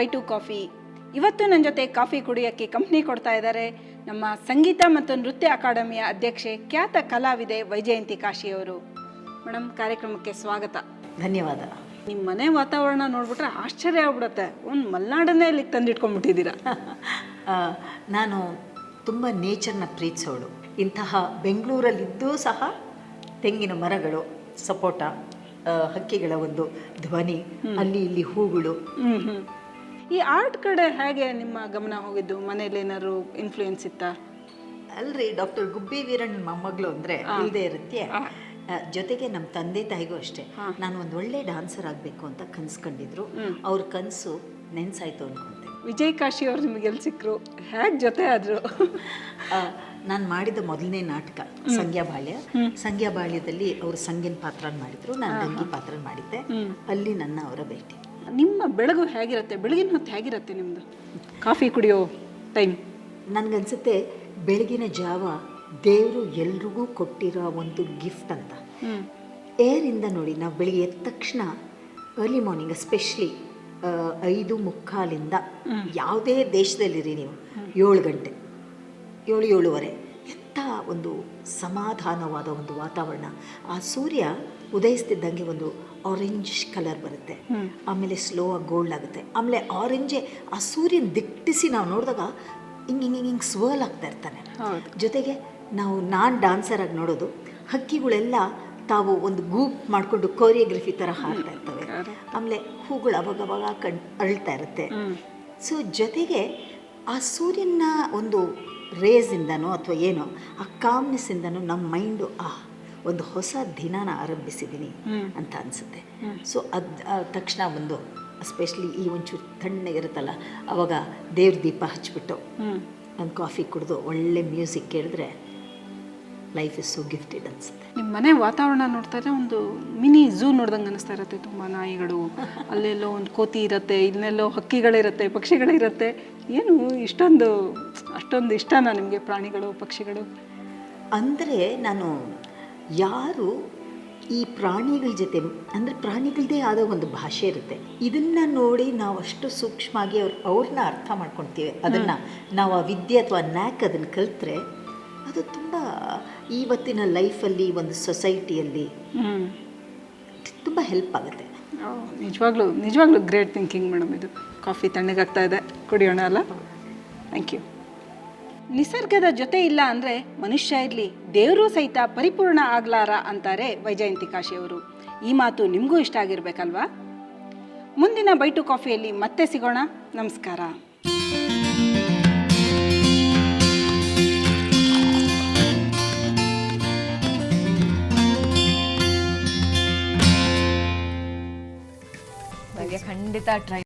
Bite coffee. ಇವತ್ತು ನನ್ನ ಜೊತೆ ಕಾಫಿ ಕುಡಿಯೋಕ್ಕೆ ಕಂಪ್ನಿ ಕೊಡ್ತಾ ಇದ್ದಾರೆ ನಮ್ಮ ಸಂಗೀತ ಮತ್ತು ನೃತ್ಯ ಅಕಾಡೆಮಿಯ ಅಧ್ಯಕ್ಷೆ, ಖ್ಯಾತ ಕಲಾವಿದೆ ವೈಜಯಂತಿ ಕಾಶಿಯವರು. ಮೇಡಮ್, ಕಾರ್ಯಕ್ರಮಕ್ಕೆ ಸ್ವಾಗತ. ಧನ್ಯವಾದ. ನಿಮ್ಮ ಮನೆ ವಾತಾವರಣ ನೋಡ್ಬಿಟ್ರೆ ಆಶ್ಚರ್ಯ ಆಗ್ಬಿಡುತ್ತೆ. ಒಂದು ಮಲೆನಾಡನ್ನೇ ಇಲ್ಲಿಗೆ ತಂದಿಟ್ಕೊಂಡ್ಬಿಟ್ಟಿದ್ದೀರಾ. ನಾನು ತುಂಬ ನೇಚರ್ನ ಪ್ರೀತಿಸೋಳು. ಇಂತಹ ಬೆಂಗಳೂರಲ್ಲಿದ್ದೂ ಸಹ ತೆಂಗಿನ ಮರಗಳು, ಸಪೋಟ, ಹಕ್ಕಿಗಳ ಒಂದು ಧ್ವನಿ, ಅಲ್ಲಿ ಇಲ್ಲಿ ಹೂಗಳು. ಈ ಆರ್ಟ್ ಕಡೆ ಹೇಗೆ ನಿಮ್ಮ ಗಮನ ಹೋಗಿದ್ದು? ಮನೇಲಿ ಏನಾದ್ರು ಇನ್ಫ್ಲೂಯೆನ್ಸ್ ಇತ್ತಾ? ಅಲ್ರಿ, ಡಾಕ್ಟರ್ ಗುಬ್ಬಿ ವೀರಣ್ಣ ಮೊಮ್ಮಗಳು ಅಂದರೆ ಇಲ್ಲದೆ ಇರುತ್ತೆ. ಜೊತೆಗೆ ನಮ್ಮ ತಂದೆ ತಾಯಿಗೂ ಅಷ್ಟೇ, ನಾನು ಒಂದು ಒಳ್ಳೆ ಡಾನ್ಸರ್ ಆಗಬೇಕು ಅಂತ ಕನ್ಸ್ಕೊಂಡಿದ್ರು. ಅವ್ರ ಕನಸು ನೆನ್ಸಾಯ್ತು ಅನ್ಕೊಂತೆ. ವಿಜಯ್ ಕಾಶಿ ಅವ್ರು ನಿಮಗೆ ಎಲ್ಲಿ ಸಿಕ್ಕರು? ಹೇಗೆ ಜೊತೆ ಆದರು? ನಾನು ಮಾಡಿದ ಮೊದಲನೇ ನಾಟಕ ಸಂಗ್ಯಾಬಾಳ್ಯ. ಸಂಗ್ಯಾಬಾಳ್ಯದಲ್ಲಿ ಅವರು ಸಂಗಿನ ಪಾತ್ರ ಮಾಡಿದ್ರು, ನಾನು ಗಂಗಿ ಪಾತ್ರ ಮಾಡಿದ್ದೆ. ಅಲ್ಲಿ ನನ್ನ ಅವರ ಭೇಟಿ. ನಿಮ್ಮ ಬೆಳಗು ಹೇಗಿರುತ್ತೆ? ಬೆಳಗಿನ ಹೊತ್ತು ಹೇಗಿರುತ್ತೆ ನಿಮ್ಮದು ಕಾಫಿ ಕುಡಿಯೋ ಟೈಮ್? ನನಗನ್ಸುತ್ತೆ ಬೆಳಗಿನ ಜಾವ ದೇವರು ಎಲ್ರಿಗೂ ಕೊಟ್ಟಿರೋ ಒಂದು ಗಿಫ್ಟ್ ಅಂತ. ಏರಿಂದ ನೋಡಿ, ನಾವು ಬೆಳಿಗ್ಗೆ ಎದ್ದ ತಕ್ಷಣ ಅರ್ಲಿ ಮಾರ್ನಿಂಗ್, ಎಸ್ಪೆಷಲಿ 5:45 ಯಾವುದೇ ದೇಶದಲ್ಲಿರಿ ನೀವು, 7 ಗಂಟೆ, 7:30 ಎಂಥ ಒಂದು ಸಮಾಧಾನವಾದ ಒಂದು ವಾತಾವರಣ. ಆ ಸೂರ್ಯ ಉದಯಿಸ್ತಿದ್ದಂಗೆ ಒಂದು ಆರೆಂಜ್ ಕಲರ್ ಬರುತ್ತೆ, ಆಮೇಲೆ ಸ್ಲೋ ಆಗಿ ಗೋಲ್ಡ್ ಆಗುತ್ತೆ, ಆಮೇಲೆ ಆರೆಂಜೇ ಆ ಸೂರ್ಯನ ದಿಟ್ಟಿಸಿ ನಾವು ನೋಡಿದಾಗ ಹಿಂಗೆ ಸ್ವರ್ಲ್ ಆಗ್ತಾ ಇರ್ತಾನೆ. ಜೊತೆಗೆ ನಾನು ಡಾನ್ಸರ್ ಆಗಿ ನೋಡೋದು, ಹಕ್ಕಿಗಳೆಲ್ಲ ತಾವು ಒಂದು ಗ್ರೂಪ್ ಮಾಡಿಕೊಂಡು ಕೋರಿಯೋಗ್ರಫಿ ಥರ ಹಾಡ್ತಾ ಇರ್ತವೆ. ಆಮೇಲೆ ಹೂಗಳು ಅವಾಗವಾಗ ಅಳ್ತಾ ಇರುತ್ತೆ. ಸೊ ಜೊತೆಗೆ ಆ ಸೂರ್ಯನ ಒಂದು ರೇಸಿಂದನೋ ಅಥವಾ ಏನೋ ಆ ಕಾಮ್ನೆಸ್ಸಿಂದನೋ ನಮ್ಮ ಮೈಂಡು ಒಂದು ಹೊಸ ದಿನಾನ ಆರಂಭಿಸಿದ್ದೀನಿ ಅಂತ ಅನಿಸುತ್ತೆ. ಸೊ ತಕ್ಷಣ ಒಂದು ಎಸ್ಪೆಷಲಿ ಈ ಒಂಚೂರು ತಣ್ಣಗಿರುತ್ತಲ್ಲ, ಅವಾಗ ದೇವ್ರ ದೀಪ ಹಚ್ಬಿಟ್ಟು ಒಂದು ಕಾಫಿ ಕುಡಿದು ಒಳ್ಳೆ ಮ್ಯೂಸಿಕ್ ಕೇಳಿದ್ರೆ ಲೈಫ್ ಇಸ್ ಸೋ ಗಿಫ್ಟೆಡ್ ಅನಿಸುತ್ತೆ. ನಿಮ್ಮ ಮನೆ ವಾತಾವರಣ ನೋಡ್ತಾ ಇದ್ರೆ ಒಂದು ಮಿನಿ ಝೂ ನೋಡ್ದಂಗೆ ಅನಿಸ್ತಾ ಇರುತ್ತೆ. ತುಂಬ ನಾಯಿಗಳು, ಅಲ್ಲೆಲ್ಲೋ ಒಂದು ಕೋತಿ ಇರುತ್ತೆ, ಇನ್ನೆಲ್ಲೋ ಹಕ್ಕಿಗಳಿರುತ್ತೆ, ಪಕ್ಷಿಗಳಿರುತ್ತೆ. ಏನು ಅಷ್ಟೊಂದು ಇಷ್ಟನಾ ನಿಮಗೆ ಪ್ರಾಣಿಗಳು, ಪಕ್ಷಿಗಳು? ಅಂದರೆ ನಾನು ಯಾರು ಈ ಪ್ರಾಣಿಗಳ ಜೊತೆ, ಅಂದರೆ ಪ್ರಾಣಿಗಳದ್ದೇ ಆದ ಒಂದು ಭಾಷೆ ಇರುತ್ತೆ. ಇದನ್ನು ನೋಡಿ ನಾವು ಅಷ್ಟು ಸೂಕ್ಷ್ಮವಾಗಿ ಅವ್ರನ್ನ ಅರ್ಥ ಮಾಡ್ಕೊಳ್ತೀವಿ. ಅದನ್ನು ನಾವು ಆ ವಿದ್ಯೆ ಅಥವಾ ನ್ಯಾಕ್ ಅದನ್ನು ಕಲಿತ್ರೆ ಅದು ತುಂಬ ಇವತ್ತಿನ ಲೈಫಲ್ಲಿ, ಒಂದು ಸೊಸೈಟಿಯಲ್ಲಿ ತುಂಬ ಹೆಲ್ಪ್ ಆಗುತ್ತೆ. ನಿಜವಾಗ್ಲೂ ಗ್ರೇಟ್ ಥಿಂಕಿಂಗ್ ಮೇಡಮ್. ಇದು ಕಾಫಿ ತಣ್ಣಗಾಗ್ತಾ ಇದೆ, ಕುಡಿಯೋಣ ಅಲ್ಲ? Thank you. ನಿಸರ್ಗದ ಜೊತೆ ಇಲ್ಲ ಅಂದರೆ ಮನುಷ್ಯ ಇರಲಿ, ದೇವರು ಸಹಿತ ಪರಿಪೂರ್ಣ ಆಗ್ಲಾರ ಅಂತಾರೆ ವೈಜಯಂತಿ ಕಾಶಿಯವರು. ಈ ಮಾತು ನಿಮಗೂ ಇಷ್ಟ ಆಗಿರ್ಬೇಕಲ್ವಾ? ಮುಂದಿನ ಬೈಟು ಕಾಫಿಯಲ್ಲಿ ಮತ್ತೆ ಸಿಗೋಣ. ನಮಸ್ಕಾರ. ಖಂಡಿತ ಟ್ರೈ